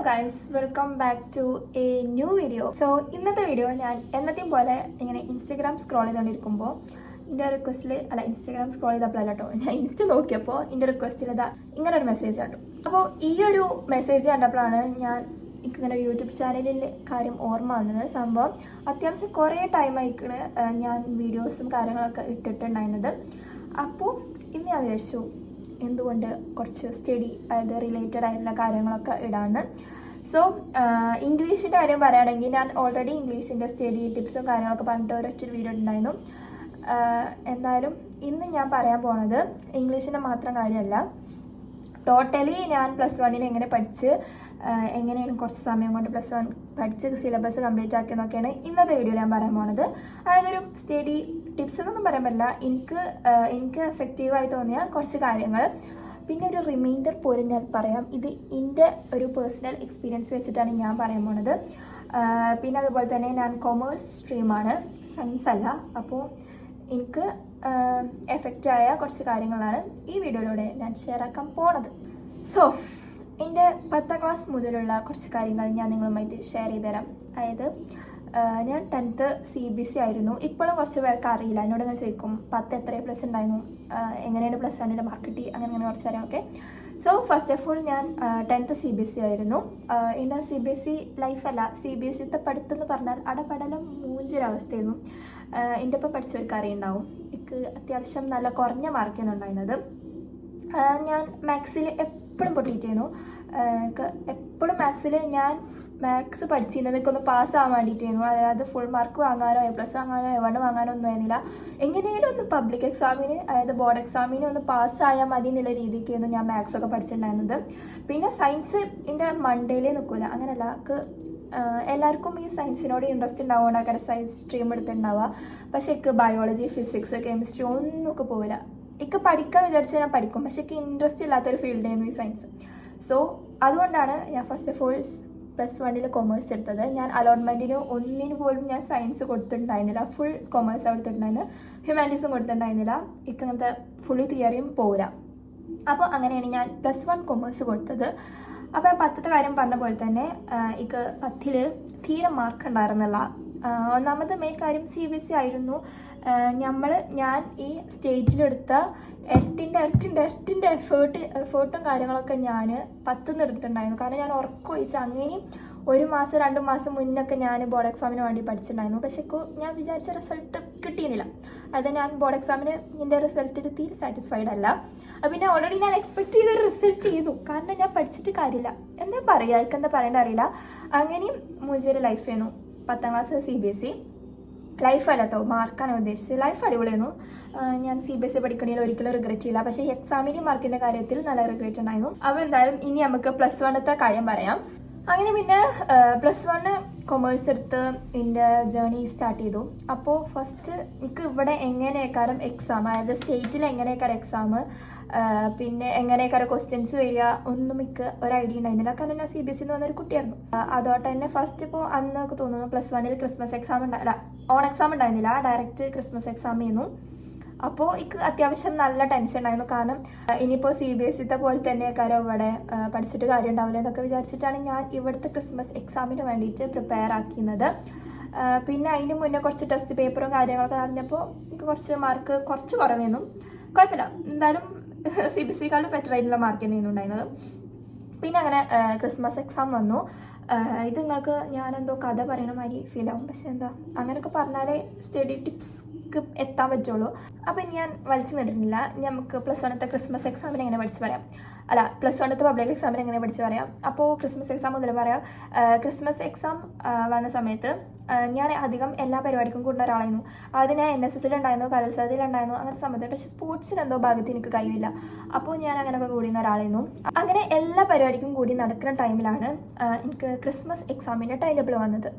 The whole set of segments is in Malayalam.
Guys, welcome back to a new video. So ഇന്നത്തെ വീഡിയോ ഞാൻ എന്നത്തെയും പോലെ ഇങ്ങനെ ഇൻസ്റ്റഗ്രാം സ്ക്രോൾ ചെയ്തുകൊണ്ടിരിക്കുമ്പോൾ എൻ്റെ റിക്വസ്റ്റിൽ ഇൻസ്റ്റഗ്രാം സ്ക്രോൾ ചെയ്തപ്പോഴല്ല കേട്ടോ, ഞാൻ ഇൻസ്റ്റ നോക്കിയപ്പോൾ എൻ്റെ റിക്വസ്റ്റിൽ ഇതാ ഇങ്ങനെ ഒരു മെസ്സേജ് കണ്ടു. അപ്പോൾ ഈ ഒരു മെസ്സേജ് കണ്ടപ്പോഴാണ് എനിക്കിങ്ങനെ യൂട്യൂബ് ചാനലിൽ കാര്യം ഓർമ്മ വന്നത്. സംഭവം അത്യാവശ്യം കുറേ ടൈം ആയിക്കണ് ഞാൻ വീഡിയോസും കാര്യങ്ങളൊക്കെ ഇട്ടിട്ടുണ്ടായിരുന്നത്. അപ്പോൾ ഇന്ന് ഞാൻ വിചാരിച്ചു എന്തുകൊണ്ട് കുറച്ച് സ്റ്റഡി അതായത് റിലേറ്റഡ് ആയിട്ടുള്ള കാര്യങ്ങളൊക്കെ ഇടാമെന്ന്. സോ ഇംഗ്ലീഷിൻ്റെ കാര്യം പറയുകയാണെങ്കിൽ ഞാൻ ഓൾറെഡി ഇംഗ്ലീഷിൻ്റെ സ്റ്റഡി ടിപ്സും കാര്യങ്ങളൊക്കെ പറഞ്ഞിട്ട് ഒരൊറ്റൊരു വീഡിയോ ഉണ്ടായിരുന്നു. എന്തായാലും ഇന്ന് ഞാൻ പറയാൻ പോണത് ഇംഗ്ലീഷിൻ്റെ മാത്രം കാര്യമല്ല, ടോട്ടലി ഞാൻ +1 എങ്ങനെ പഠിച്ച് എങ്ങനെയാണ് കുറച്ച് സമയം കൊണ്ട് +1 പഠിച്ച് സിലബസ് കംപ്ലീറ്റ് ആക്കിയെന്നൊക്കെയാണ് ഇന്നത്തെ വീഡിയോയിൽ ഞാൻ പറയാൻ പോണത്. അതായത് ഒരു സ്റ്റഡി ടിപ്സ് എന്നൊന്നും പറയാൻ പറ്റില്ല, എനിക്ക് എഫക്റ്റീവായി തോന്നിയ കുറച്ച് കാര്യങ്ങൾ, പിന്നെ ഒരു റിമൈൻഡർ പോലും ഞാൻ പറയാം. ഇത് എൻ്റെ ഒരു പേഴ്സണൽ എക്സ്പീരിയൻസ് വെച്ചിട്ടാണ് ഞാൻ പറയാൻ പോണത്. പിന്നെ അതുപോലെ തന്നെ ഞാൻ കൊമേഴ്സ് സ്ട്രീമാണ്, സയൻസ് അല്ല. അപ്പോൾ എനിക്ക് എഫക്റ്റായ കുറച്ച് കാര്യങ്ങളാണ് ഈ വീഡിയോയിലൂടെ ഞാൻ ഷെയർ ആക്കാൻ പോണത്. സോ എൻ്റെ 10ാം ക്ലാസ് മുതലുള്ള കുറച്ച് കാര്യങ്ങൾ ഞാൻ നിങ്ങളുമായിട്ട് ഷെയർ ചെയ്ത് തരാം. അതായത് ഞാൻ 10th CBSE ആയിരുന്നു. ഇപ്പോഴും കുറച്ച് പേർക്ക് അറിയില്ല, എന്നോട് ഇങ്ങനെ ചോദിക്കും 10 എത്ര പ്ലസ് ഉണ്ടായിരുന്നു, എങ്ങനെയാണ് +1 മാർക്ക് കിട്ടി, അങ്ങനെ കുറച്ച് കാര്യമൊക്കെ. സോ ഫസ്റ്റ് ഓഫ് ഓൾ ഞാൻ 10th CBSE ആയിരുന്നു. എൻ്റെ CBSE ലൈഫല്ല, CBSE പഠിത്തം എന്ന് പറഞ്ഞാൽ അടപടലം മൂഞ്ചൊരവസ്ഥയായിരുന്നു. എൻ്റെ ഒപ്പം പഠിച്ചവർക്ക് അറിയുണ്ടാവും, എനിക്ക് അത്യാവശ്യം നല്ല കുറഞ്ഞ മാർക്കാണ് ഉണ്ടായിരുന്നത്. ഞാൻ മാത്സിൽ എപ്പോഴും പൊട്ടിയിട്ടായിരുന്നു. എപ്പോഴും മാത്സിൽ ഞാൻ മാത്സ് പഠിച്ചിരുന്നതൊക്കെ ഒന്ന് പാസ്സാകാൻ വേണ്ടിയിട്ടായിരുന്നു. അതായത് ഫുൾ മാർക്ക് വാങ്ങാനോ A+ വാങ്ങാനോ A1 വാങ്ങാനോ ഒന്നും ആയിരുന്നില്ല. എങ്ങനെയും ഒന്ന് പബ്ലിക് എക്സാമിന് അതായത് ബോർഡ് എക്സാമിന് ഒന്ന് പാസ്സായാൽ മതി എന്നുള്ള രീതിക്കായിരുന്നു ഞാൻ മാത്സ് ഒക്കെ പഠിച്ചിട്ടുണ്ടായിരുന്നത്. പിന്നെ സയൻസ് എൻ്റെ മണ്ടയിലേ നിൽക്കില്ല, അങ്ങനെയല്ല. എല്ലാവർക്കും ഈ സയൻസിനോട് ഇൻട്രസ്റ്റ് ഉണ്ടാവുകൊണ്ടാണ് സയൻസ് സ്ട്രീം എടുത്തിട്ടുണ്ടാവുക. പക്ഷേ എനിക്ക് ബയോളജി, ഫിസിക്സ്, കെമിസ്ട്രി ഒന്നും പോവില്ല. എനിക്ക് പഠിക്കാൻ വിചാരിച്ചാൽ ഞാൻ പഠിക്കും, പക്ഷേ എനിക്ക് ഇൻട്രസ്റ്റ് ഇല്ലാത്തൊരു ഫീൽഡായിരുന്നു ഈ സയൻസ്. സോ അതുകൊണ്ടാണ് ഞാൻ ഫസ്റ്റ് ഓഫ് ഓൾ +1 കൊമേഴ്സ് എടുത്തത്. ഞാൻ അലോട്ട്മെൻറ്റിന് ഒന്നിന് പോലും ഞാൻ സയൻസ് കൊടുത്തിട്ടുണ്ടായിരുന്നില്ല, ഫുൾ കൊമേഴ്സ് കൊടുത്തിട്ടുണ്ടായിരുന്നു. ഹ്യൂമാനിറ്റീസും കൊടുത്തിട്ടുണ്ടായിരുന്നില്ല, എനിക്ക് അങ്ങനത്തെ ഫുള്ളി തിയറിയും പോവില്ല. അപ്പോൾ അങ്ങനെയാണ് ഞാൻ +1 കൊമേഴ്സ് കൊടുത്തത്. അപ്പോൾ 10ത്തെ കാര്യം പറഞ്ഞ പോലെ തന്നെ എനിക്ക് 10ൽ തീരെ മാർക്ക് ഉണ്ടായിരുന്നില്ല. ഒന്നാമത് മെയിൻ കാര്യം CBSE ആയിരുന്നു. ഞാൻ ഈ സ്റ്റേജിലെടുത്ത ഇരട്ടിൻ്റെ എഫേർട്ടും കാര്യങ്ങളൊക്കെ ഞാൻ 10ന്ന് എടുത്തിട്ടുണ്ടായിരുന്നു. കാരണം ഞാൻ ഉറക്കൊഴിച്ച് അങ്ങനെയും 1 മാസം 2 മാസം മുന്നൊക്കെ ഞാൻ ബോർഡ് എക്സാമിന് വേണ്ടി പഠിച്ചിട്ടുണ്ടായിരുന്നു. പക്ഷേ ഞാൻ വിചാരിച്ച റിസൾട്ട് കിട്ടിയിരുന്നില്ല. അത് ഞാൻ ബോർഡ് എക്സാമിന് എൻ്റെ റിസൾട്ടിൽ തീരെ സാറ്റിസ്ഫൈഡ് അല്ല. പിന്നെ ഓൾറെഡി ഞാൻ എക്സ്പെക്ട് ചെയ്തൊരു റിസൾട്ട് ചെയ്തു, കാരണം ഞാൻ പഠിച്ചിട്ട് കാര്യമില്ല. എന്താ പറയുക, എനിക്കെന്താ പറയേണ്ട അറിയില്ല. അങ്ങനെയും മൂഞ്ചൊരു ലൈഫായിരുന്നു 10ാം ക്ലാസ് CBSE. ലൈഫല്ല കേട്ടോ, മാർക്കാണ് ഉദ്ദേശിച്ചത്. ലൈഫ് അടിപൊളിയായിരുന്നു. ഞാൻ CBSE പഠിക്കണമെങ്കിൽ ഒരിക്കലും റിഗ്രറ്റ് ചെയ്യില്ല. പക്ഷേ എക്സാമിൻ്റെ മാർക്കിൻ്റെ കാര്യത്തിൽ നല്ല റിഗ്രറ്റ് ഉണ്ടായിരുന്നു. അപ്പോൾ എന്തായാലും ഇനി നമുക്ക് +1ത്തെ കാര്യം പറയാം. അങ്ങനെ പിന്നെ +1 കൊമേഴ്സ് എടുത്ത് എൻ്റെ ജേർണി സ്റ്റാർട്ട് ചെയ്തു. അപ്പോൾ ഫസ്റ്റ് എനിക്ക് ഇവിടെ എങ്ങനെയൊക്കെ എക്സാം, അതായത് സ്റ്റേറ്റിൽ എങ്ങനെയൊക്കെ എക്സാം, പിന്നെ എങ്ങനെയൊക്കെ ക്വസ്റ്റ്യൻസ് വരിക ഒന്നും എനിക്ക് ഒരു ഐഡിയ ഉണ്ടായിരുന്നില്ല. കാരണം ഞാൻ CBSE വന്നൊരു കുട്ടിയായിരുന്നു. അതോട്ട് തന്നെ ഫസ്റ്റ് ഇപ്പോൾ അന്നൊക്കെ തോന്നുന്നു +1 ക്രിസ്മസ് എക്സാം ഓൺ എക്സാം ഉണ്ടായിരുന്നില്ല, ഡയറക്റ്റ് ക്രിസ്മസ് എക്സാം ചെയ്യുന്നു. അപ്പോൾ എനിക്ക് അത്യാവശ്യം നല്ല ടെൻഷൻ ഉണ്ടായിരുന്നു. കാരണം ഇനിയിപ്പോൾ CBSE പോലെ തന്നെ ഇവിടെ പഠിച്ചിട്ട് കാര്യം ഉണ്ടാവില്ല എന്നൊക്കെ വിചാരിച്ചിട്ടാണ് ഞാൻ ഇവിടുത്തെ ക്രിസ്മസ് എക്സാമിന് വേണ്ടിയിട്ട് പ്രിപ്പയർ ആക്കുന്നത്. പിന്നെ അതിന് മുന്നേ കുറച്ച് ടെസ്റ്റ് പേപ്പറും കാര്യങ്ങളൊക്കെ നടന്നപ്പോൾ എനിക്ക് കുറച്ച് മാർക്ക് കുറച്ച് കുറവായിരുന്നു. കുഴപ്പമില്ല, എന്തായാലും CBSEക്കാളും ബെറ്റർ ആയിട്ടുള്ള മാർക്ക് തന്നെയാണ് ഉണ്ടായിരുന്നത്. പിന്നെ അങ്ങനെ ക്രിസ്മസ് എക്സാം വന്നു. ഇത് നിങ്ങൾക്ക് ഞാനെന്തോ കഥ പറയണ മാതിരി ഫീൽ ആവും, പക്ഷെ എന്താ അങ്ങനെയൊക്കെ പറഞ്ഞാലേ സ്റ്റഡി ടിപ്സ് എത്താൻ പറ്റുള്ളൂ. അപ്പം ഞാൻ വലിച്ചു നിന്നിട്ടില്ല. നമുക്ക് +1ത്തെ ക്രിസ്മസ് എക്സാമിന് എങ്ങനെ പഠിച്ച് പറയാം, +1ത്തെ പബ്ലിക് എക്സാമിന് എങ്ങനെ പഠിച്ച് പറയാം. അപ്പോൾ ക്രിസ്മസ് എക്സാം മുതൽ പറയാം. ക്രിസ്മസ് എക്സാം വന്ന സമയത്ത് ഞാൻ അധികം എല്ലാ പരിപാടിക്കും കൂടുന്ന ഒരാളായിരുന്നു. അത് ഞാൻ NSSൽ ഉണ്ടായിരുന്നു, കലോത്സവത്തിലുണ്ടായിരുന്നു, അങ്ങനത്തെ സമയത്ത്. പക്ഷേ സ്പോർട്സിന് എന്തോ ഭാഗത്ത് എനിക്ക് കഴിവില്ല. അപ്പോൾ ഞാൻ അങ്ങനെയൊക്കെ കൂടുന്ന ഒരാളായിരുന്നു. അങ്ങനെ എല്ലാ പരിപാടിക്കും കൂടി നടക്കുന്ന ടൈമിലാണ് എനിക്ക് ക്രിസ്മസ് എക്സാമിൻ്റെ ടൈം ടേബിൾ വന്നത്.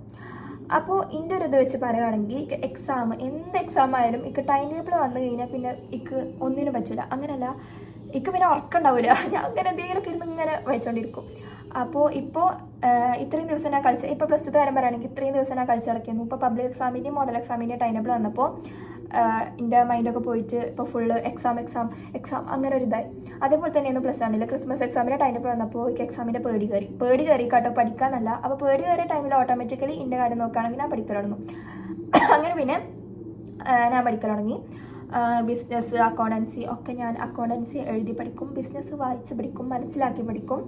അപ്പോൾ എൻ്റെ ഒരു ഇത് വെച്ച് പറയുകയാണെങ്കിൽ എക്സാം എന്ത് എക്സാം ആയാലും എനിക്ക് ടൈം ടേബിൾ വന്നു കഴിഞ്ഞാൽ പിന്നെ എനിക്ക് ഒന്നിനും പറ്റില്ല. അങ്ങനെയല്ല, എനിക്ക് പിന്നെ ഉറക്കം ഉണ്ടാവില്ല. ഞാൻ അങ്ങനെ എന്തെങ്കിലുമൊക്കെ ഇരുന്ന് ഇങ്ങനെ വായിച്ചുകൊണ്ടിരിക്കും. അപ്പോൾ ഇപ്പോൾ ഇത്രയും ദിവസം ഞാൻ ഇപ്പോൾ +2 കാര്യം പറയുകയാണെങ്കിൽ ഇത്രയും ദിവസം ഞാൻ കളിച്ചിറക്കിയിരുന്നു. ഇപ്പോൾ പബ്ലിക് എക്സാമിൻ്റെയും മോഡൽ എക്സാമിൻ്റെയും ടൈം ടേബിൾ വന്നപ്പോൾ എൻ്റെ മൈൻഡൊക്കെ പോയിട്ട് ഇപ്പോൾ ഫുള്ള് എക്സാം അങ്ങനെ ഒരു ഇതായി. അതേപോലെ തന്നെയായിരുന്നു പ്ലസ് വണ്ണിൽ ക്രിസ്മസ് എക്സാമിൻ്റെ ടൈമിൽ വന്നപ്പോൾ എനിക്ക് എക്സാമിൻ്റെ പേടി കയറി കേട്ടോ, പഠിക്കാനല്ല. അപ്പോൾ പേടി കയറിയ ടൈമിൽ ഓട്ടോമാറ്റിക്കലി എൻ്റെ കാര്യം നോക്കുകയാണെങ്കിൽ ഞാൻ പഠിക്കാൻ തുടങ്ങും. അങ്ങനെ പിന്നെ ഞാൻ പഠിക്കാൻ തുടങ്ങി. ബിസിനസ്, അക്കൗണ്ടൻസി ഒക്കെ ഞാൻ അക്കൗണ്ടൻസി എഴുതി പഠിക്കും, ബിസിനസ് വായിച്ച് പഠിക്കും, മനസ്സിലാക്കി പഠിക്കും,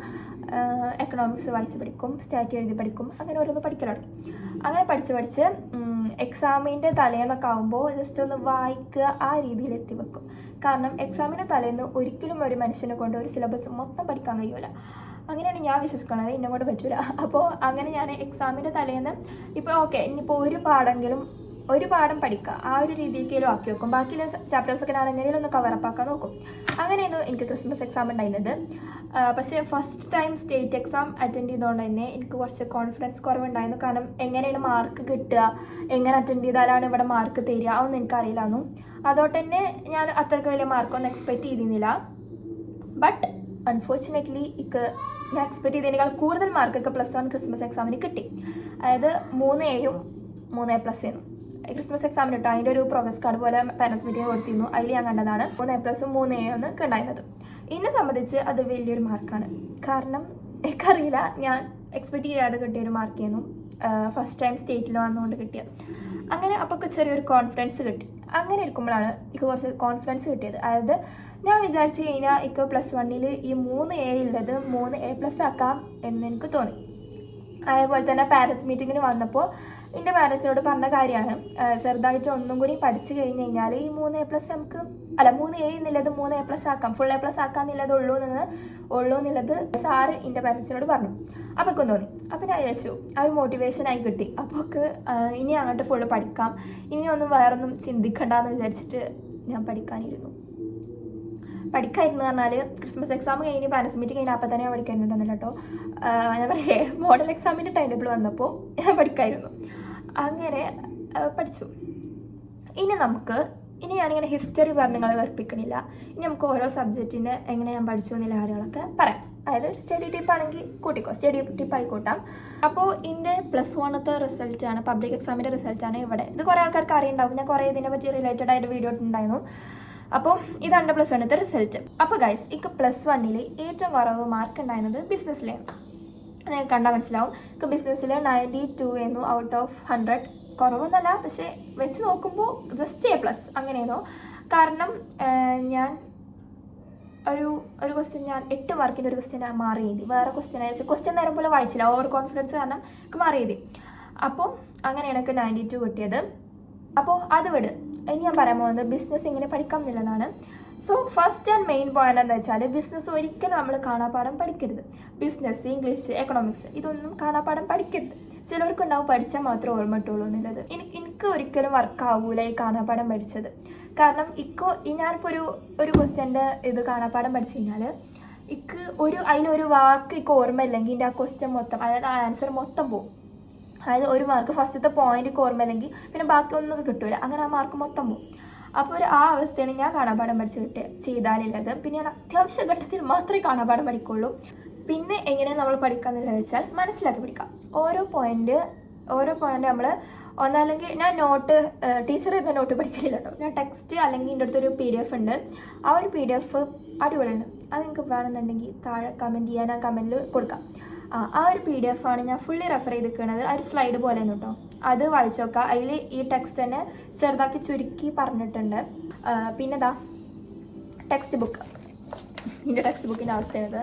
എക്കണോമിക്സ് വായിച്ച് പഠിക്കും, സ്റ്റാറ്റ് എഴുതി പഠിക്കും, അങ്ങനെ ഓരോന്ന് പഠിക്കാൻ തുടങ്ങി. അങ്ങനെ പഠിച്ച് എക്സാമിൻ്റെ തലേന്നൊക്കെ ആകുമ്പോൾ ജസ്റ്റ് ഒന്ന് വായിക്കുക, ആ രീതിയിൽ എത്തി വെക്കും. കാരണം എക്സാമിൻ്റെ തലേന്ന് ഒരിക്കലും ഒരു മനുഷ്യനെ കൊണ്ട് ഒരു സിലബസ് മൊത്തം പഠിക്കാൻ കഴിയില്ല. അങ്ങനെയാണ് ഞാൻ വിശ്വസിക്കുന്നത്, എന്നെ കൊണ്ട് പറ്റില്ല. അപ്പോൾ അങ്ങനെ ഞാൻ എക്സാമിൻ്റെ തലേന്ന് ഇപ്പോൾ ഓക്കെ ഇനിയിപ്പോൾ ഒരു പാഠം പഠിക്കുക, ആ ഒരു രീതിയിലേക്കും ആക്കി വെക്കും. ബാക്കിയുള്ള ചാപ്റ്റേഴ്സൊക്കെ ഞാൻ എങ്ങനെയും ഒന്ന് കവറപ്പ് ആക്കാൻ നോക്കും. അങ്ങനെയായിരുന്നു എനിക്ക് ക്രിസ്മസ് എക്സാം ഉണ്ടായിരുന്നത്. പക്ഷേ first time state exam attend ചെയ്തുകൊണ്ട് തന്നെ എനിക്ക് കുറച്ച് കോൺഫിഡൻസ് കുറവുണ്ടായിരുന്നു. കാരണം എങ്ങനെയാണ് മാർക്ക് കിട്ടുക, എങ്ങനെ അറ്റൻഡ് ചെയ്താലാണ് ഇവിടെ മാർക്ക് തരിക, അതൊന്നും എനിക്കറിയില്ലായിരുന്നു. അതുകൊണ്ട് തന്നെ ഞാൻ അത്രയ്ക്ക് വലിയ മാർക്കൊന്നും എക്സ്പെക്റ്റ് ചെയ്തിരുന്നില്ല. ബട്ട് അൺഫോർച്ചുനേറ്റ്ലി ഞാൻ എക്സ്പെക്റ്റ് ചെയ്തതിനേക്കാൾ കൂടുതൽ മാർക്കൊക്കെ പ്ലസ് 1 ക്രിസ്മസ് എക്സാമിന് കിട്ടി. അതായത് 3 Aയും 3 A+ ആയിരുന്നു ക്രിസ്മസ് എക്സാമിന് കിട്ടും. അതിൻ്റെ ഒരു പ്രോഗ്രസ് കാർഡ് പോലെ പാരൻസ് മീറ്റിംഗ് കൊടുത്തിരുന്നു. അതിൽ ഞാൻ കണ്ടതാണ് 3 A+ 3 A ഒന്ന് ഉണ്ടായിരുന്നത്. എന്നെ സംബന്ധിച്ച് അത് വലിയൊരു മാർക്കാണ്. കാരണം എനിക്കറിയില്ല, ഞാൻ എക്സ്പെക്റ്റ് ചെയ്യാതെ കിട്ടിയൊരു മാർക്കായിരുന്നു, ഫസ്റ്റ് ടൈം സ്റ്റേറ്റിൽ വന്നുകൊണ്ട് കിട്ടിയത്. അങ്ങനെ അപ്പോൾ ചെറിയൊരു കോൺഫിഡൻസ് കിട്ടി. അങ്ങനെ ഇരിക്കുമ്പോഴാണ് എനിക്ക് കുറച്ച് കോൺഫിഡൻസ് കിട്ടിയത്. അതായത് ഞാൻ വിചാരിച്ചു കഴിഞ്ഞാൽ എനിക്ക് പ്ലസ് 1 ഈ 3 A ഉള്ളത് 3 A+ ആക്കാം എന്ന് എനിക്ക് തോന്നി. അതേപോലെ തന്നെ പാരൻസ് മീറ്റിങ്ങിന് വന്നപ്പോൾ എൻ്റെ പാരൻസിനോട് പറഞ്ഞ കാര്യമാണ്, ചെറുതായിട്ട് ഒന്നും കൂടി പഠിച്ചു കഴിഞ്ഞ് കഴിഞ്ഞാൽ ഈ 3 A+ നമുക്ക് 3 A എന്നുള്ളത് 3 A+ ആക്കാം, ഫുൾ A+ ആക്കാന്നുള്ളത് ഉള്ളൂ എന്നുള്ളത് സാറ് എൻ്റെ പാരൻസിനോട് പറഞ്ഞു. അപ്പോൾ തോന്നി. അപ്പോൾ ഞാൻ വിചാരിച്ചു ആ ഒരു മോട്ടിവേഷനായി കിട്ടി. അപ്പോൾ ഇനി അങ്ങോട്ട് ഫുള്ള് പഠിക്കാം, ഇനി ഒന്നും വേറൊന്നും ചിന്തിക്കണ്ടെന്ന് വിചാരിച്ചിട്ട് ഞാൻ പഠിക്കാനിരുന്നു പറഞ്ഞാൽ ക്രിസ്മസ് എക്സാം കഴിഞ്ഞ് പാരൻസ് മീറ്റിംഗ് കഴിഞ്ഞാൽ അപ്പം തന്നെ ഞാൻ പഠിക്കാനുണ്ടെന്നില്ല കേട്ടോ. ഞാൻ പറയേ മോഡൽ എക്സാമിൻ്റെ ടൈം ടേബിൾ വന്നപ്പോൾ ഞാൻ പഠിക്കായിരുന്നു. അങ്ങനെ പഠിച്ചു. ഇനി ഞാനിങ്ങനെ ഹിസ്റ്ററി പറഞ്ഞ് നിങ്ങളെ വെറുപ്പിക്കണില്ല. ഇനി നമുക്ക് ഓരോ സബ്ജക്റ്റിന് എങ്ങനെ ഞാൻ പഠിച്ചു എന്നുള്ള കാര്യങ്ങളൊക്കെ പറയാം. അതായത് സ്റ്റഡി ടിപ്പ് ആണെങ്കിൽ കൂട്ടിക്കോ, സ്റ്റഡി ടിപ്പ് ആയിക്കോട്ടാം. അപ്പോൾ എൻ്റെ പ്ലസ് 1 റിസൾട്ടാണ്, പബ്ലിക് എക്സാമിൻ്റെ റിസൾട്ടാണ് ഇവിടെ. ഇത് കുറേ ആൾക്കാർക്ക് അറിയുണ്ടാവും, ഞാൻ കുറേ ഇതിനെ പറ്റി റിലേറ്റഡ് ആയിട്ട് വീഡിയോ ഇട്ടുണ്ടായിരുന്നു. അപ്പോൾ ഇതാണ് പ്ലസ് 1 റിസൾട്ട്. അപ്പോൾ ഗൈസ്, എനിക്ക് പ്ലസ് 1 ഏറ്റവും കുറവ് മാർക്ക് ഉണ്ടായിരുന്നത് ബിസിനസ്സിലായിരുന്നു. നിങ്ങൾക്ക് കണ്ടാൽ മനസ്സിലാവും. എനിക്ക് ബിസിനസ്സിൽ 92 ആയിരുന്നു ഔട്ട് ഓഫ് 100. കുറവൊന്നുമല്ല, പക്ഷേ വെച്ച് നോക്കുമ്പോൾ ജസ്റ്റ് A+ അങ്ങനെയായിരുന്നു. കാരണം ഞാൻ ഒരു ക്വസ്റ്റ്യൻ, ഞാൻ 8 മാർക്കിൻ്റെ ഒരു ക്വസ്റ്റ്യൻ മാറി എഴുതി. വേറെ ക്വസ്റ്റ്യൻ നേരം പോലെ വായിച്ചില്ല, ഓവർ കോൺഫിഡൻസ് കാരണം എനിക്ക് മാറി എഴുതി. അപ്പോൾ അങ്ങനെയാണ് എനിക്ക് 92 കിട്ടിയത്. അപ്പോൾ അത് വിട്. ഇനി ഞാൻ പറയാൻ പോകുന്നത് ബിസിനസ് എങ്ങനെ പഠിക്കാം എന്നുള്ളതാണ്. So first and main point എന്താ വെച്ചാൽ, ബിസിനസ് ഒരിക്കലും നമ്മൾ കാണാപ്പാഠം പഠിക്കരുത്. ബിസിനസ്, ഇംഗ്ലീഷ്, എക്കണോമിക്സ് ഇതൊന്നും കാണാപ്പാഠം പഠിക്കരുത്. ചിലവർക്കുണ്ടാവും പഠിച്ചാൽ മാത്രമേ ഓർമ്മ കിട്ടുള്ളൂ എന്നുള്ളത്. എനിക്ക് ഒരിക്കലും വർക്കാവൂല ഈ കാണാപ്പാഠം പഠിച്ചത്. കാരണം ഞാനിപ്പോൾ ഒരു ക്വസ്റ്റ്യൻ്റെ ഇത് കാണാപ്പാഠം പഠിച്ചു കഴിഞ്ഞാൽ അതിലൊരു വാക്ക് ഓർമ്മയില്ലെങ്കിൽ എൻ്റെ ആ ക്വസ്റ്റ്യൻ മൊത്തം, അതായത് ആ ആൻസർ മൊത്തം പോകും. അതായത് ഒരു മാർക്ക് ഫസ്റ്റത്തെ പോയിന്റ് ഓർമ്മയില്ലെങ്കിൽ പിന്നെ ബാക്കി ഒന്നും കിട്ടില്ല, അങ്ങനെ ആ മാർക്ക് മൊത്തം പോകും. അപ്പോൾ ആ അവസ്ഥയാണ് ഞാൻ കാണാപ്പാഠം ചെയ്താലുള്ളത്. പിന്നെ ഞാൻ അത്യാവശ്യ ഘട്ടത്തിൽ മാത്രമേ കാണാപ്പാഠം പഠിക്കുള്ളൂ. പിന്നെ എങ്ങനെയാണ് നമ്മൾ പഠിക്കാമെന്നുള്ളത് വെച്ചാൽ മനസ്സിലാക്കി പഠിക്കാം. ഓരോ പോയിന്റ് നമ്മൾ ഒന്നല്ലെങ്കിൽ ഞാൻ ടീച്ചർ ഇരുന്ന നോട്ട് പഠിക്കലില്ല കേട്ടോ. ഞാൻ ടെക്സ്റ്റ് അല്ലെങ്കിൽ എൻ്റെ അടുത്തൊരു PDF ഉണ്ട്. ആ ഒരു PDF അടിപൊളിയുണ്ട്. അത് നിങ്ങൾക്ക് വേണമെന്നുണ്ടെങ്കിൽ താഴെ കമൻറ്റ് ചെയ്യാൻ, ഞാൻ കമൻറ്റിൽ കൊടുക്കാം. ആ ഒരു PDF ആണ് ഞാൻ ഫുള്ളി റെഫർ ചെയ്തിരിക്കുന്നത്. ആ ഒരു സ്ലൈഡ് പോലെ കേട്ടോ, അത് വായിച്ചു നോക്കാം. അതിൽ ഈ ടെക്സ്റ്റ് തന്നെ ചെറുതാക്കി ചുരുക്കി പറഞ്ഞിട്ടുണ്ട്. പിന്നെ ടെക്സ്റ്റ് ബുക്ക്, ഇതിൻ്റെ ടെക്സ്റ്റ് ബുക്കിൻ്റെ അവസ്ഥയാണിത്.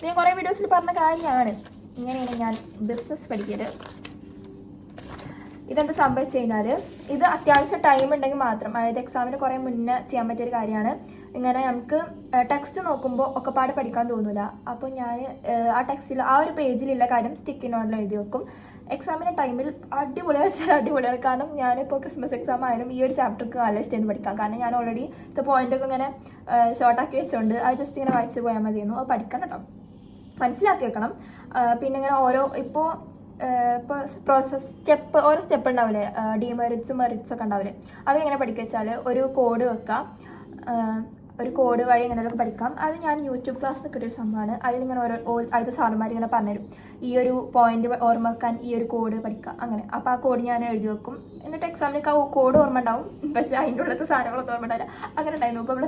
ഞാൻ കുറേ വീഡിയോസിൽ പറഞ്ഞ കാര്യമാണ്, ഇങ്ങനെയാണ് ഞാൻ ബിസിനസ് പഠിക്കല്. ഇതെന്താ സംഭവിച്ചു കഴിഞ്ഞാൽ, ഇത് അത്യാവശ്യം ടൈം ഉണ്ടെങ്കിൽ മാത്രം, അതായത് എക്സാമിന് കുറേ മുന്നേ ചെയ്യാൻ പറ്റിയൊരു കാര്യമാണ്. ഇങ്ങനെ നമുക്ക് ടെക്സ്റ്റ് നോക്കുമ്പോൾ ഒക്കെപ്പാട് പഠിക്കാൻ തോന്നില്ല. അപ്പോൾ ഞാൻ ആ ടെക്സ്റ്റിൽ ആ ഒരു പേജിലുള്ള കാര്യം സ്റ്റിക്കി നോട്ടിൽ എഴുതി വെക്കും. എക്സാമിൻ്റെ ടൈമിൽ അടിപൊളിയാണ്. കാരണം ഞാനിപ്പോൾ ക്രിസ്മസ് എക്സാം ആയാലും ഈ ഒരു ചാപ്റ്റർക്ക് നല്ല ഇഷ്ടമായിരുന്നു പഠിക്കാം. കാരണം ഞാൻ ഓൾറെഡി പോയിന്റൊക്കെ ഇങ്ങനെ ഷോർട്ടാക്കി വെച്ചുകൊണ്ട് അത് ജസ്റ്റ് ഇങ്ങനെ വായിച്ച് പോയാൽ മതിയായിരുന്നു. അത് പഠിക്കണം കേട്ടോ, മനസ്സിലാക്കി വെക്കണം. പിന്നെ ഇങ്ങനെ ഇപ്പോൾ ഓരോ സ്റ്റെപ്പ് ഉണ്ടാവില്ലേ, ഡിമെറിറ്റ്സും മെറിറ്റ്സും ഒക്കെ ഉണ്ടാവില്ലേ, അതെങ്ങനെ പഠിക്കുക വെച്ചാൽ ഒരു കോഡ് വെക്കുക. ഒരു കോഡ് വഴി എങ്ങനെയൊക്കെ പഠിക്കാം. അത് ഞാൻ യൂട്യൂബ് ക്ലാസ്സിൽ കിട്ടിയൊരു സംഭവമാണ്. അതിലിങ്ങനെ അതിൻ്റെ സാറന്മാർ ഇങ്ങനെ പറഞ്ഞുതരും, ഈ ഒരു പോയിന്റ് ഓർമ്മ വെക്കാൻ ഈ ഒരു കോഡ് പഠിക്കാം അങ്ങനെ. അപ്പോൾ ആ കോഡ് ഞാൻ എഴുതി വെക്കും. എന്നിട്ട് എക്സാമിനൊക്കെ ആ കോഡ് ഓർമ്മ ഉണ്ടാവും, പക്ഷേ അതിൻ്റെ ഉള്ളത്തെ സാധനങ്ങളൊന്നും ഓർമ്മ ഉണ്ടാവില്ല. അങ്ങനെ ഉണ്ടായിരുന്നു. ഇപ്പോൾ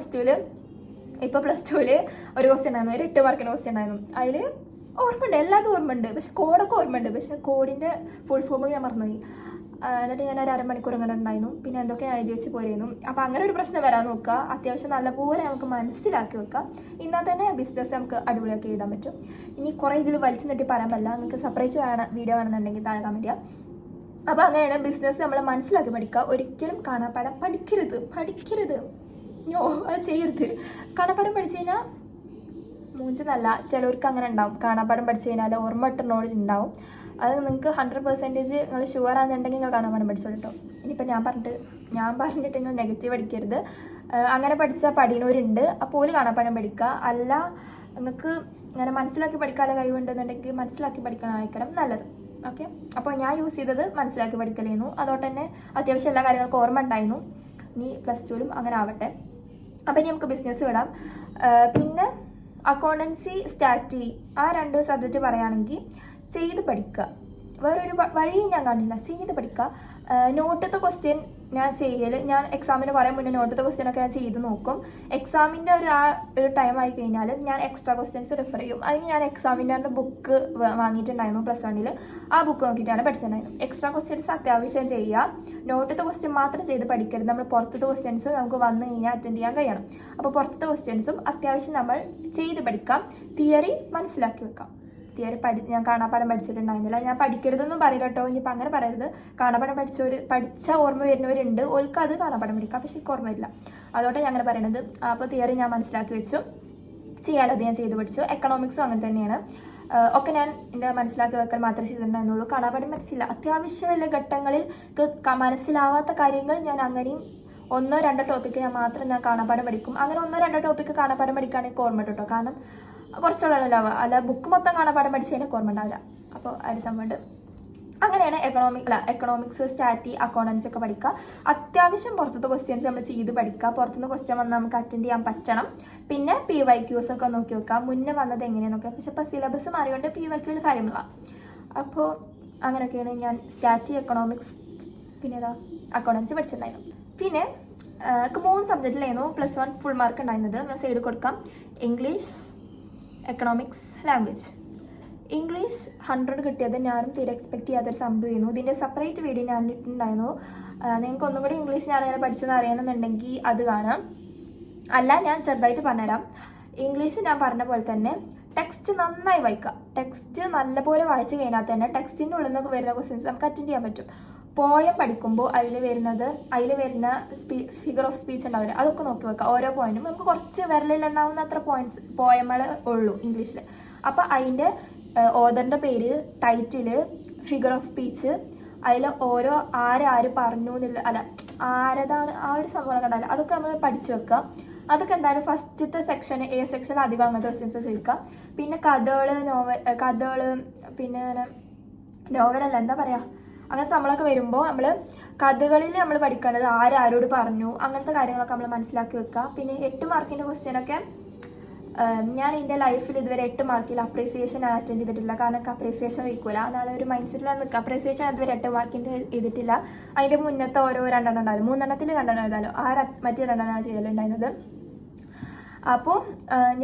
പ്ലസ് ടുവിൽ ഒരു ക്വസ്റ്റ്യൻ ഉണ്ടായിരുന്നു, ഒരു 8 മാർക്കിൻ്റെ ക്വസ്റ്റ്യൻ ഉണ്ടായിരുന്നു. അതിൽ ഓർമ്മയുണ്ട്, എല്ലാതും ഓർമ്മയുണ്ട്, പക്ഷെ കോഡൊക്കെ ഓർമ്മയുണ്ട്, പക്ഷെ കോഡിൻ്റെ ഫുൾ ഫോം ഞാൻ മറന്നുപോയി. എന്നിട്ട് ഞാൻ ഒരു അരമണിക്കൂർ ഇങ്ങനെ ഉണ്ടായിരുന്നു. പിന്നെ എന്തൊക്കെ എഴുതി വെച്ച് പോയിരുന്നു. അപ്പോൾ അങ്ങനെ ഒരു പ്രശ്നം വരാൻ നോക്കുക. അത്യാവശ്യം നല്ലപോലെ നമുക്ക് മനസ്സിലാക്കി വെക്കാം. എന്നാൽ തന്നെ ബിസിനസ് നമുക്ക് അടിപൊളിയാക്കി എഴുതാൻ പറ്റും. ഇനി കുറേ ഇതിൽ വലിച്ചു നീട്ടി പറയാൻ പറ്റില്ല. നിങ്ങൾക്ക് സെപ്പറേറ്റ് വീഡിയോ വേണമെന്നുണ്ടെങ്കിൽ താഴെ കമൻറ്റ് ചെയ്യാം. അപ്പോൾ അങ്ങനെയാണ് ബിസിനസ് നമ്മൾ മനസ്സിലാക്കി പഠിക്കുക. ഒരിക്കലും കാണാപ്പാടം പഠിക്കരുത്. നോ, അത് ചെയ്യരുത്. കാണാപ്പാടം പഠിച്ചു കഴിഞ്ഞാൽ മൂഞ്ചെന്നല്ല, ചിലവർക്ക് അങ്ങനെ ഉണ്ടാവും. കാണാപ്പാടം പഠിച്ചു കഴിഞ്ഞാൽ ഓർമ്മ ഇട്ടുണ്ടാവും. അത് നിങ്ങൾക്ക് 100% നിങ്ങൾ ഷുവർ ആണെന്നുണ്ടെങ്കിൽ നിങ്ങൾ കാണാപ്പാടം പഠിച്ചോളൂ കേട്ടോ. ഇനിയിപ്പോൾ ഞാൻ പറഞ്ഞിട്ട് നിങ്ങൾ നെഗറ്റീവ് അടിക്കരുത്. അങ്ങനെ പഠിച്ചാൽ പഠിക്കുന്നവരുണ്ട്, അപ്പോൾ ഒരു കാണാപ്പാടം പഠിക്കുക. അല്ല, നിങ്ങൾക്ക് അങ്ങനെ മനസ്സിലാക്കി പഠിക്കാനുള്ള കഴിവുണ്ടെന്നുണ്ടെങ്കിൽ മനസ്സിലാക്കി പഠിക്കണമായിരിക്കണം നല്ലത്. ഓക്കെ, അപ്പോൾ ഞാൻ യൂസ് ചെയ്തത് മനസ്സിലാക്കി പഠിക്കലായിരുന്നു. അതുകൊണ്ട് തന്നെ അത്യാവശ്യം എല്ലാ കാര്യങ്ങൾക്കും ഓർമ്മ ഉണ്ടായിരുന്നു. ഇനി പ്ലസ് ടുവിലും അങ്ങനെ ആവട്ടെ. അപ്പോൾ ഇനി നമുക്ക് ബിസിനസ് വിടാം. പിന്നെ അക്കൗണ്ടൻസി, സ്റ്റാറ്റി ആ 2 സബ്ജക്റ്റ് പറയുകയാണെങ്കിൽ ചെയ്ത് പഠിക്കുക. വേറൊരു വഴിയും ഞാൻ കാണില്ല, ചെയ്ത് പഠിക്കുക. നോട്ടത്തെ ക്വസ്റ്റ്യൻ ഞാൻ എക്സാമിന് കുറേ മുന്നേ നോട്ടത്തെ ക്വസ്റ്റ്യനൊക്കെ ഞാൻ ചെയ്ത് നോക്കും. എക്സാമിൻ്റെ ഒരു ടൈം ആയി കഴിഞ്ഞാൽ ഞാൻ എക്സ്ട്രാ ക്വസ്റ്റ്യൻസ് റെഫർ ചെയ്യും. അതിന് ഞാൻ എക്സാമിൻ്റെ ബുക്ക് വാങ്ങിയിട്ടുണ്ടായിരുന്നു പ്ലസ് 1. ആ ബുക്ക് നോക്കിയിട്ടാണ് പഠിച്ചിട്ടുണ്ടായിരുന്നു. എക്സ്ട്രാ ക്വസ്റ്റ്യൻസ് അത്യാവശ്യം ചെയ്യുക. നോട്ടത്തെ ക്വസ്റ്റ്യൻ മാത്രം ചെയ്ത് പഠിക്കരുത്. നമ്മൾ പുറത്തത്തെ ക്വസ്റ്റ്യൻസും നമുക്ക് വന്നു കഴിഞ്ഞാൽ അറ്റൻഡ് ചെയ്യാൻ കഴിയണം. അപ്പോൾ പുറത്തത്തെ ക്വസ്റ്റ്യൻസും അത്യാവശ്യം നമ്മൾ ചെയ്ത് പഠിക്കാം. തിയറി മനസ്സിലാക്കി വെക്കാം. തിയറി ഞാൻ കാണാപ്പാടം പഠിച്ചിട്ടുണ്ടായിരുന്നില്ല. ഞാൻ പഠിക്കരുതെന്നും പറയില്ല കേട്ടോ. ഇനിയിപ്പോൾ അങ്ങനെ പറയരുത്. കാണാപ്പാടം പഠിച്ച ഓർമ്മ വരുന്നവരുണ്ട്, ഓർക്ക് അത് കാണാപ്പാടം പഠിക്കാം, പക്ഷേ എനിക്ക് ഓർമ്മയില്ല. അതുകൊണ്ടാണ് ഞാൻ അങ്ങനെ പറയണത്. അപ്പോൾ തിയറി ഞാൻ മനസ്സിലാക്കി വെച്ചു, ചെയ്യാലത് ഞാൻ ചെയ്ത് പഠിച്ചു. എക്കണോമിക്സും അങ്ങനെ തന്നെയാണ്. ഒക്കെ ഞാൻ എൻ്റെ മനസ്സിലാക്കി വെക്കാൻ മാത്രമേ ചെയ്തിട്ടുണ്ടായിരുന്നുള്ളൂ. കാണാപ്പാടം പഠിച്ചില്ല. അത്യാവശ്യമുള്ള ഘട്ടങ്ങളിൽ മനസ്സിലാവാത്ത കാര്യങ്ങൾ ഞാൻ അങ്ങനെയും 1-2 ടോപ്പിക്ക് ഞാൻ കാണാപ്പാടം പഠിക്കും. അങ്ങനെ 1-2 ടോപ്പിക്ക് കാണാപ്പാടം പഠിക്കുകയാണെങ്കിൽ ഓർമ്മ കേട്ടോ. കാരണം കുറച്ചുള്ളതാവുക, അല്ല ബുക്ക് മൊത്തം കാണാപ്പാടം പഠിച്ച് കഴിഞ്ഞാൽ ഓർമ്മ ഉണ്ടാവില്ല. അപ്പോൾ ആ ഒരു സംഭവമുണ്ട്. അങ്ങനെയാണ് എക്കണോമിക്സ്, സ്റ്റാറ്റി, അക്കൗണ്ടൻസി ഒക്കെ പഠിക്കുക. അത്യാവശ്യം പുറത്തത്തെ ക്വസ്റ്റ്യൻസ് നമ്മൾ ചെയ്ത് പഠിക്കുക. പുറത്തുനിന്ന് ക്വസ്റ്റ്യൻ വന്നാൽ നമുക്ക് അറ്റൻഡ് ചെയ്യാൻ പറ്റണം. പിന്നെ PYQs ഒക്കെ നോക്കി വെക്കുക, മുന്നേ വന്നത് എങ്ങനെയാണെന്നൊക്കെ. പക്ഷെ ഇപ്പോൾ സിലബസ് മാറിയോണ്ട് PYQയിൽ കാര്യമില്ല. അപ്പോൾ അങ്ങനെയൊക്കെയാണ് ഞാൻ സ്റ്റാറ്റി, എക്കണോമിക്സ്, പിന്നെ അക്കൗണ്ടൻസി പഠിച്ചിട്ടുണ്ടായിരുന്നു. പിന്നെ 3 സബ്ജക്റ്റിലായിരുന്നു പ്ലസ് 1 ഫുൾ മാർക്ക് ഉണ്ടായിരുന്നത്. ഞാൻ സൈഡ് കൊടുക്കാം. English, economics, language. ഇംഗ്ലീഷ് 100 കിട്ടിയത് ഞാനും തീരെ എക്സ്പെക്ട് ചെയ്യാത്തൊരു സംഭവമായിരുന്നു. ഇതിൻ്റെ സെപ്പറേറ്റ് വീഡിയോ ഞാൻ ഇട്ടിട്ടുണ്ടായിരുന്നു. നിങ്ങൾക്ക് ഒന്നും കൂടി ഇംഗ്ലീഷ് ഞാനങ്ങനെ പഠിച്ചെന്ന് അറിയണമെന്നുണ്ടെങ്കിൽ അത് കാണാം. അല്ല, ഞാൻ ചെറുതായിട്ട് പറഞ്ഞുതരാം. ഇംഗ്ലീഷ് ഞാൻ പറഞ്ഞ പോലെ തന്നെ ടെക്സ്റ്റ് നന്നായി വായിക്കുക. ടെക്സ്റ്റ് നല്ലപോലെ വായിച്ചു കഴിഞ്ഞാൽ തന്നെ ടെക്സ്റ്റിൻ്റെ ഉള്ളിൽ നിന്നൊക്കെ വരുന്ന ക്വസ്റ്റ്യൻസ് നമുക്ക് അറ്റൻഡ് ചെയ്യാൻ പറ്റും. പോയം പഠിക്കുമ്പോൾ അതിൽ വരുന്ന ഫിഗർ ഓഫ് സ്പീച്ച് ഉണ്ടാവില്ല, അതൊക്കെ നോക്കി വെക്കുക. ഓരോ പോയിന്റും നമുക്ക് കുറച്ച് വിരലിലുണ്ടാവുന്ന അത്ര പോയങ്ങൾ ഉള്ളൂ ഇംഗ്ലീഷിൽ. അപ്പോൾ അതിൻ്റെ ഓതറിൻ്റെ പേര്, ടൈറ്റില്, ഫിഗർ ഓഫ് സ്പീച്ച്, അതിൽ ഓരോ ആര് പറഞ്ഞു എന്നില്ല, അല്ല ആരതാണ് ആ ഒരു സംഭവം കണ്ടാൽ അതൊക്കെ നമ്മൾ പഠിച്ചു വെക്കുക. അതൊക്കെ എന്തായാലും ഫസ്റ്റത്തെ സെക്ഷൻ, A സെക്ഷനിൽ അധികം അങ്ങനത്തെ ക്വസ്റ്റ്യൻസ് ചോദിക്കുക. പിന്നെ കഥകള് പിന്നെ നോവലല്ല, എന്താ പറയുക, അങ്ങനത്തെ സംഭവമൊക്കെ വരുമ്പോൾ നമ്മൾ കഥകളിൽ നമ്മൾ പഠിക്കേണ്ടത് ആരോട് പറഞ്ഞു, അങ്ങനത്തെ കാര്യങ്ങളൊക്കെ നമ്മൾ മനസ്സിലാക്കി വെക്കുക. പിന്നെ 8 മാർക്കിൻ്റെ ക്വസ്റ്റ്യനൊക്കെ ഞാൻ എൻ്റെ ലൈഫിൽ ഇതുവരെ 8 മാർക്കിൽ അപ്രീസിയേഷൻ അറ്റൻഡ് ചെയ്തിട്ടില്ല. കാരണം അപ്രീസിയേഷൻ വയ്ക്കൂല എന്നാണ് ഒരു മൈൻഡ് സെറ്റിലാണ് നിൽക്കുക. അപ്രീസിയേഷൻ അതുവരെ 8 മാർക്കിൻ്റെ ചെയ്തിട്ടില്ല. അതിൻ്റെ മുന്നത്തെ ഓരോ 2 ഉണ്ടായാലും 3 2 എഴുതാലോ, മറ്റേ 2 ചെയ്യലുണ്ടായിരുന്നത്. അപ്പോൾ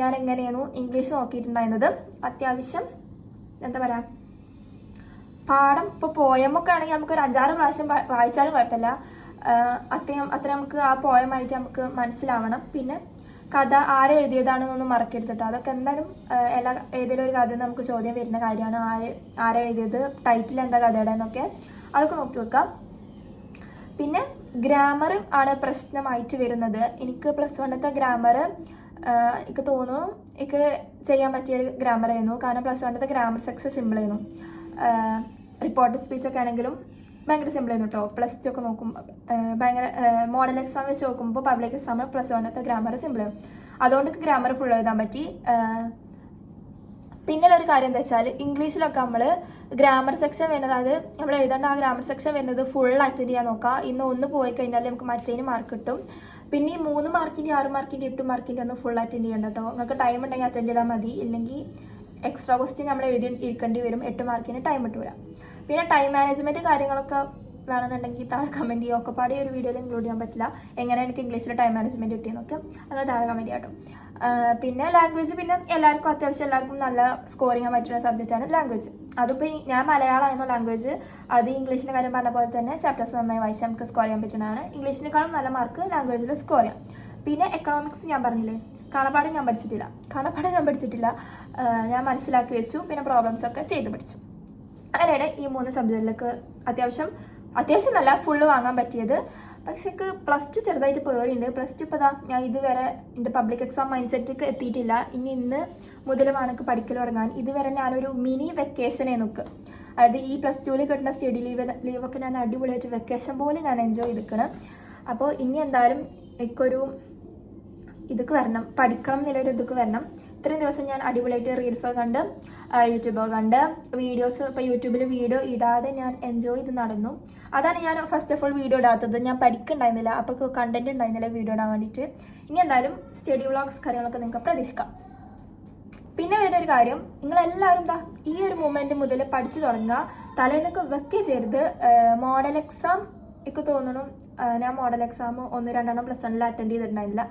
ഞാൻ എങ്ങനെയായിരുന്നു ഇംഗ്ലീഷ് നോക്കിയിട്ടുണ്ടായിരുന്നത്, അത്യാവശ്യം എന്താ പറയുക, പാഠം ഇപ്പോൾ പോയമൊക്കെ ആണെങ്കിൽ നമുക്കൊരു 5-6 പ്രാവശ്യം വായിച്ചാലും കുഴപ്പമില്ല. അത്ര നമുക്ക് ആ പോയമായിട്ട് നമുക്ക് മനസ്സിലാവണം. പിന്നെ കഥ ആരെഴുതിയതാണെന്നൊന്നും മറക്കരുത് കേട്ടോ. അതൊക്കെ എന്തായാലും ഏതെങ്കിലും ഒരു കഥ നമുക്ക് ചോദ്യം വരുന്ന കാര്യമാണ്. ആരെഴുതിയത്, ടൈറ്റിൽ എന്താ കഥയുടെ എന്നൊക്കെ, അതൊക്കെ നോക്കി വെക്കാം. പിന്നെ ഗ്രാമർ ആണ് പ്രശ്നമായിട്ട് വരുന്നത്. എനിക്ക് പ്ലസ് 1ത്തെ ഗ്രാമർ എനിക്ക് തോന്നുന്നു എനിക്ക് ചെയ്യാൻ പറ്റിയ ഗ്രാമർ ആയിരുന്നു. കാരണം പ്ലസ് 1ത്തെ ഗ്രാമർ സെക്ഷൻ സിമ്പിളായിരുന്നു. റിപ്പോർട്ട് സ്പീച്ചൊക്കെ ആണെങ്കിലും ഭയങ്കര സിമ്പിളായിരുന്നു കേട്ടോ. പ്ലസ് 2 ഒക്കെ നോക്കുമ്പോൾ ഭയങ്കര മോഡൽ എക്സാം വെച്ച് നോക്കുമ്പോൾ പബ്ലിക് എക്സാമിൽ പ്ലസ് 1ത്തെ ഗ്രാമർ സിമ്പിളായിരുന്നു. അതുകൊണ്ട് ഗ്രാമർ ഫുൾ എഴുതാൻ പറ്റി. പിന്നെ ഒരു കാര്യം എന്താ വെച്ചാൽ ഇംഗ്ലീഷിലൊക്കെ നമ്മൾ ഗ്രാമർ സെക്ഷൻ വരുന്നത്, അത് നമ്മൾ എഴുതേണ്ട ആ ഗ്രാമർ സെക്ഷൻ വരുന്നത് ഫുൾ അറ്റൻഡ് ചെയ്യാൻ നോക്കുക. ഇന്ന് ഒന്ന് പോയി കഴിഞ്ഞാൽ നമുക്ക് മറ്റേന് മാർക്ക് കിട്ടും. പിന്നെ ഈ 3 മാർക്കിൻ്റെ 6 മാർക്കിൻ്റെ 8 മാർക്കിൻ്റെ ഒന്ന് ഫുൾ അറ്റൻഡ് ചെയ്യണ്ട കേട്ടോ. നിങ്ങൾക്ക് ടൈം ഉണ്ടെങ്കിൽ അറ്റൻഡ് ചെയ്താൽ മതി, ഇല്ലെങ്കിൽ എക്സ്ട്രാ ക്വസ്റ്റ്യൻ നമ്മൾ എഴുതി ഇരിക്കേണ്ടി വരും. 8 മാർക്കിന് ടൈം കിട്ടൂല. പിന്നെ ടൈം മാനേജ്മെൻറ്റ് കാര്യങ്ങളൊക്കെ വേണമെന്നുണ്ടെങ്കിൽ താഴെ കമൻറ്റ് ചെയ്യുക. ഒക്കെ പാടി ഒരു വീഡിയോയിൽ ഇൻക്ലൂഡ് ചെയ്യാൻ പറ്റില്ല, എങ്ങനെ എനിക്ക് ഇംഗ്ലീഷിൽ ടൈം മാനേജ്മെൻറ്റ് കിട്ടിയെന്നൊക്കെ അങ്ങനെ താഴെ കമൻറ്റ് ചെയ്യാം കേട്ടോ. പിന്നെ ലാംഗ്വേജ്, പിന്നെ എല്ലാവർക്കും അത്യാവശ്യം എല്ലാവർക്കും നല്ല സ്കോർ ചെയ്യാൻ പറ്റുന്ന സബ്ജക്റ്റാണ് ലാംഗ്വേജ്. അതിപ്പോൾ ഞാൻ മലയാളമായിരുന്നു ലാംഗ്വേജ്, അത് ഇംഗ്ലീഷിൻ്റെ കാര്യം പറഞ്ഞ പോലെ തന്നെ ചാപ്റ്റേഴ്സ് നന്നായി വായിച്ച് നമുക്ക് സ്കോർ ചെയ്യാൻ പറ്റുന്നതാണ്. ഇംഗ്ലീഷിനേക്കാളും നല്ല മാർക്ക് ലാംഗ്വേജിൽ സ്കോർ ചെയ്യാം. പിന്നെ എക്കണോമിക്സ് ഞാൻ പറഞ്ഞില്ലേ, കാണപ്പാട് ഞാൻ പഠിച്ചിട്ടില്ല, ഞാൻ മനസ്സിലാക്കി വെച്ചു, പിന്നെ പ്രോബ്ലംസ് ഒക്കെ ചെയ്ത് പഠിച്ചു. അങ്ങനെയാണ് ഈ 3 സബ്ജക്റ്റിലേക്ക് അത്യാവശ്യം നല്ല ഫുള്ള് വാങ്ങാൻ പറ്റിയത്. പക്ഷേ എനിക്ക് +2 ചെറുതായിട്ട് പേടിയുണ്ട്. +2 ഇപ്പോൾ ഞാൻ ഇതുവരെ എൻ്റെ പബ്ലിക് എക്സാം മൈൻഡ് സെറ്റിക്ക് എത്തിയിട്ടില്ല. ഇന്ന് മുതൽ വേണമെങ്കിൽ പഠിക്കൽ തുടങ്ങാൻ. ഇതുവരെ ഞാനൊരു മിനി വെക്കേഷനെ നോക്കുക, അതായത് ഈ +2 കിട്ടുന്ന സ്റ്റഡി ലീവൊക്കെ ഞാൻ അടിപൊളിയായിട്ട് വെക്കേഷൻ പോലെ ഞാൻ എൻജോയ് ചെയ്തിരിക്കണം. അപ്പോൾ ഇനി എന്തായാലും എനിക്കൊരു ഇതൊക്കെ വരണം, പഠിക്കണം എന്നുള്ളൊരു ഇതൊക്കെ വരണം. ഇത്രയും ദിവസം ഞാൻ അടിപൊളിയായിട്ട് റീൽസൊക്കെ കണ്ട് യൂട്യൂബൊക്കെ കണ്ട് വീഡിയോസ്, ഇപ്പോൾ യൂട്യൂബിൽ വീഡിയോ ഇടാതെ ഞാൻ എൻജോയ് ചെയ്ത് നടന്നു. അതാണ് ഞാൻ ഫസ്റ്റ് ഓഫ് ഓൾ വീഡിയോ ഇടാത്തത്. ഞാൻ പഠിക്കുന്നുണ്ടായിരുന്നില്ല, അപ്പോൾ കണ്ടന്റ് ഉണ്ടായിരുന്നില്ല വീഡിയോ ഇടാൻ വേണ്ടിയിട്ട്. ഇനി എന്തായാലും സ്റ്റഡി വ്ളോഗ്സ് കാര്യങ്ങളൊക്കെ നിങ്ങൾക്ക് പ്രതീക്ഷിക്കാം. പിന്നെ വേറൊരു കാര്യം, നിങ്ങളെല്ലാവരും ഈ ഒരു മൊമെന്റ് മുതൽ പഠിച്ചു തുടങ്ങുക. തലേന്നൊക്കെ വെക്കേ ചെയ്യരുത്. മോഡൽ എക്സാം എനിക്ക് തോന്നുന്നു ഞാൻ മോഡൽ എക്സാം 1-2 +1 അറ്റൻഡ് ചെയ്തിട്ടുണ്ടായിരുന്നില്ല.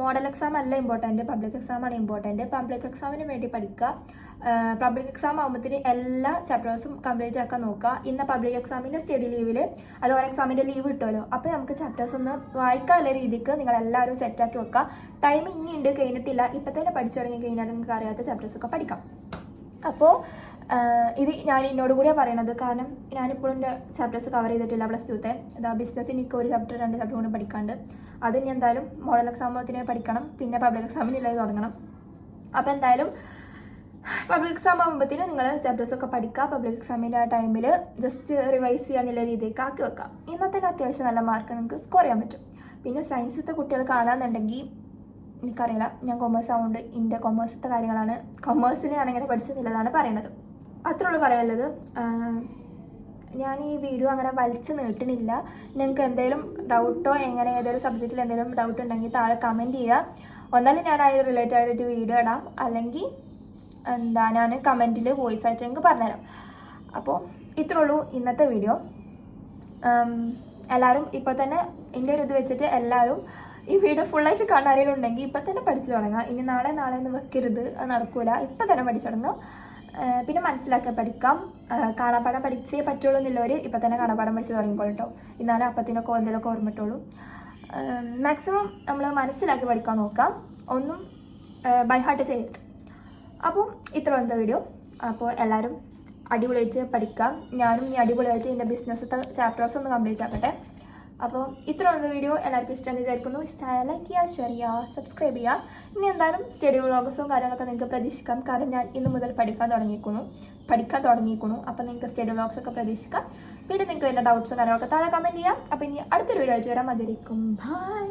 മോഡൽ എക്സാം അല്ല ഇമ്പോർട്ടൻറ്റ്, പബ്ലിക് എക്സാമാണ് ഇമ്പോർട്ടൻറ്റ്. പബ്ലിക് എക്സാമിന് വേണ്ടി പഠിക്കുക. പബ്ലിക് എക്സാം ആകുമ്പോഴത്തേന് എല്ലാ ചാപ്റ്റേഴ്സും കംപ്ലീറ്റ് ആക്കാൻ നോക്കുക. ഇന്ന് പബ്ലിക് എക്സാമിൻ്റെ സ്റ്റഡി ലീവിൽ അതുപോലെ എക്സാമിൻ്റെ ലീവ് കിട്ടുമല്ലോ, അപ്പോൾ നമുക്ക് ചാപ്റ്റേഴ്സ് ഒന്ന് വായിക്കാനുള്ള രീതിക്ക് നിങ്ങളെല്ലാവരും സെറ്റാക്കി വെക്കുക. ടൈം ഇനിയുണ്ട്, കഴിഞ്ഞിട്ടില്ല. ഇപ്പം തന്നെ പഠിച്ചു തുടങ്ങി കഴിഞ്ഞാൽ നിങ്ങൾക്ക് അറിയാത്ത ചാപ്റ്റേഴ്സൊക്കെ പഠിക്കാം. അപ്പോൾ ഇത് ഞാൻ എന്നോട് കൂടിയാണ് പറയണത്, കാരണം ഞാനിപ്പോഴും എൻ്റെ ചാപ്റ്റേഴ്സ് കവർ ചെയ്തിട്ടില്ല. +2 ബിസിനസ്സിന് എനിക്ക് 1 ചാപ്റ്റർ 2 ചാപ്റ്റർ കൊണ്ട് പഠിക്കാണ്ട്. അത് ഇനി എന്തായാലും മോഡൽ എക്സാമത്തിന് പഠിക്കണം, പിന്നെ പബ്ലിക് എക്സാമിനുള്ളത് തുടങ്ങണം. അപ്പോൾ എന്തായാലും പബ്ലിക് എക്സാം ആകുമ്പോഴത്തേന് നിങ്ങൾ ചാപ്റ്റേഴ്സൊക്കെ പഠിക്കുക. പബ്ലിക് എക്സാമിൻ്റെ ആ ടൈമിൽ ജസ്റ്റ് റിവൈസ് ചെയ്യാന്നുള്ള രീതിക്ക് ആക്കി വെക്കുക. ഇന്നത്തെ അത്യാവശ്യം നല്ല മാർക്ക് നിങ്ങൾക്ക് സ്കോർ ചെയ്യാൻ പറ്റും. പിന്നെ സയൻസത്തെ കുട്ടികൾ കാണാമെന്നുണ്ടെങ്കിൽ എനിക്കറിയില്ല, ഞാൻ കൊമേഴ്സ് ആവുകൊണ്ട് എൻ്റെ കൊമേഴ്സത്തെ കാര്യങ്ങളാണ്, കൊമേഴ്സിന് ഞാനിങ്ങനെ പഠിച്ചെന്നുള്ളതാണ് പറയണത്. അത്രേ ഉള്ളൂ പറയാനുള്ളത്. ഞാൻ ഈ വീഡിയോ അങ്ങനെ വലിച്ചു നീട്ടണില്ല. നിങ്ങൾക്ക് എന്തെങ്കിലും ഡൗട്ടോ ഏതെങ്കിലും സബ്ജക്റ്റിൽ എന്തെങ്കിലും ഡൗട്ട് ഉണ്ടെങ്കിൽ താഴെ കമൻറ്റ് ചെയ്യുക. ഒന്നാലും ഞാൻ അതിൽ റിലേറ്റഡ് ആയിട്ട് വീഡിയോ ഇടാം, അല്ലെങ്കിൽ ഞാൻ കമൻറ്റിൽ വോയിസ് ആയിട്ട് നിങ്ങൾക്ക് പറഞ്ഞുതരാം. അപ്പോൾ ഇത്രേ ഉള്ളൂ ഇന്നത്തെ വീഡിയോ. എല്ലാവരും ഇപ്പോൾ തന്നെ എൻ്റെ ഒരു ഇത് വെച്ചിട്ട് എല്ലാവരും ഈ വീഡിയോ ഫുള്ളായിട്ട് കാണാനുണ്ടെങ്കിൽ ഇപ്പം തന്നെ പഠിച്ചു തുടങ്ങുക. ഇനി നാളെ എന്ന് വെക്കരുത്, അത് നടക്കൂല. ഇപ്പം തന്നെ പഠിച്ചു തുടങ്ങുക. പിന്നെ മനസ്സിലാക്കാൻ പഠിക്കാം. കാണാപ്പാടം പഠിച്ചേ പറ്റുള്ളൂ എന്നുള്ളവർ ഇപ്പം തന്നെ കാണാപ്പാടം പഠിച്ച് തുടങ്ങിക്കോളൂ കേട്ടോ. എന്നാലും അപ്പത്തിനൊക്കെ എന്തെങ്കിലുമൊക്കെ ഓർമ്മിട്ടുള്ളൂ. മാക്സിമം നമ്മൾ മനസ്സിലാക്കി പഠിക്കാൻ നോക്കാം, ഒന്നും ബൈ ഹാർട്ട് ചെയ്യരുത്. അപ്പോൾ ഇത്ര വന്ന വീഡിയോ. അപ്പോൾ എല്ലാവരും അടിപൊളിയായിട്ട് പഠിക്കാം. ഞാനും ഈ അടിപൊളിയായിട്ട് എൻ്റെ ബിസിനസ്സത്തെ ചാപ്റ്റേഴ്സ് ഒന്ന് കംപ്ലീറ്റ് ആക്കട്ടെ. അപ്പോൾ ഇത്ര വന്ന വീഡിയോ എല്ലാവർക്കും ഇഷ്ടമെന്ന് വിചാരിക്കുന്നു. ഇഷ്ടമായ ലൈക്ക് ചെയ്യുക, ഷെയർ ചെയ്യുക, സബ്സ്ക്രൈബ് ചെയ്യുക. ഇനി എന്തായാലും സ്റ്റഡി വ്ളോഗ്സും കാര്യങ്ങളൊക്കെ നിങ്ങൾക്ക് പ്രതീക്ഷിക്കാം, കാരണം ഞാൻ ഇന്ന് മുതൽ പഠിക്കാൻ തുടങ്ങിയിരിക്കുന്നു. അപ്പോൾ നിങ്ങൾക്ക് സ്റ്റഡി വ്ളോഗ്സൊക്കെ പ്രതീക്ഷിക്കാം. പിന്നെ നിങ്ങൾക്ക് വരുന്ന ഡൗട്ട്സും കാര്യങ്ങളൊക്കെ താഴെ കമൻറ്റ് ചെയ്യാം. അപ്പോൾ ഇനി അടുത്തൊരു വീഡിയോ ആയിട്ട് വരാൻ മതിയായിരിക്കും. ബൈ.